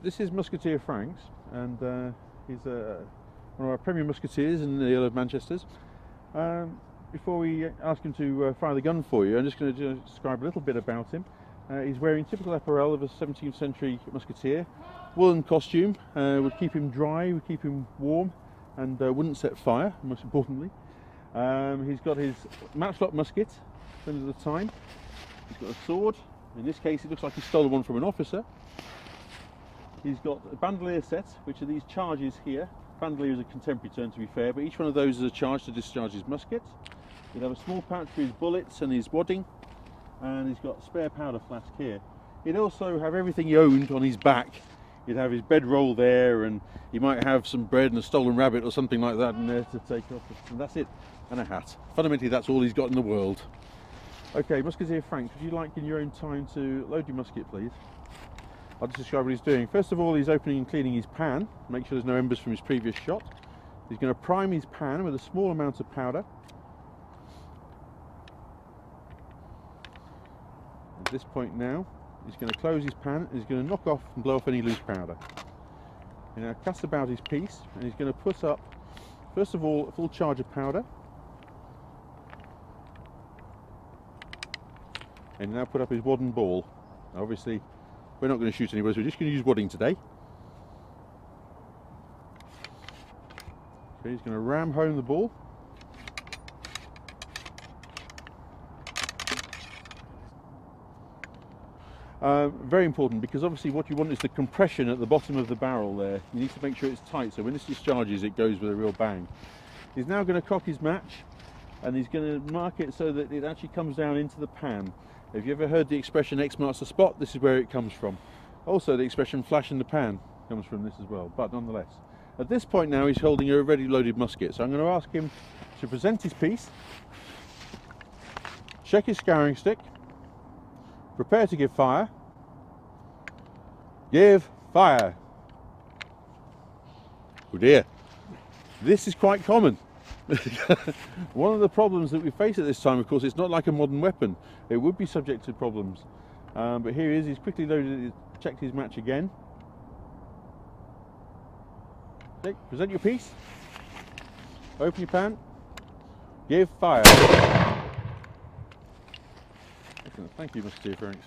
This is Musketeer Frank's, and he's one of our premier musketeers in the Earl of Manchester's. Before we ask him to fire the gun for you, I'm just going to describe a little bit about him. He's wearing typical apparel of a 17th century musketeer. Woolen costume, would keep him dry, would keep him warm, and wouldn't set fire, most importantly. He's got his matchlock musket, spends the time. He's got a sword. In this case, it looks like he stole one from an officer. He's got a bandolier set, which are these charges here. Bandolier is a contemporary term, to be fair, but each one of those is a charge to discharge his musket. He'd have a small pouch for his bullets and his wadding, and he's got a spare powder flask here. He'd also have everything he owned on his back. He'd have his bedroll there, and he might have some bread and a stolen rabbit or something like that in there to take off, and that's it, and a hat. Fundamentally, that's all he's got in the world. Okay, Musketeer Frank, would you like in your own time to load your musket, please? I'll just describe what he's doing. First of all, he's opening and cleaning his pan, make sure there's no embers from his previous shot. He's going to prime his pan with a small amount of powder. At this point now, he's going to close his pan and he's going to knock off and blow off any loose powder. He now casts about his piece and he's going to put up, first of all, a full charge of powder. And now put up his wad and ball. Now obviously, we're not going to shoot anybody, so we're just going to use wadding today. Okay, he's going to ram home the ball. Very important, because obviously what you want is the compression at the bottom of the barrel there. You need to make sure it's tight, so when this discharges it goes with a real bang. He's now going to cock his match, and he's going to mark it so that it actually comes down into the pan. Have you ever heard the expression X marks the spot? This is where it comes from. Also, the expression flash in the pan comes from this as well, but nonetheless. At this point now, he's holding a ready loaded musket, so I'm going to ask him to present his piece, check his scouring stick, prepare to give fire. Give fire. Oh dear, this is quite common. One of the problems that we face at this time, of course, it's not like a modern weapon. It would be subject to problems. But here he is, he's quickly loaded, checked his match again. Okay, present your piece. Open your pan. Give fire. Excellent. Thank you, Mr. Franks.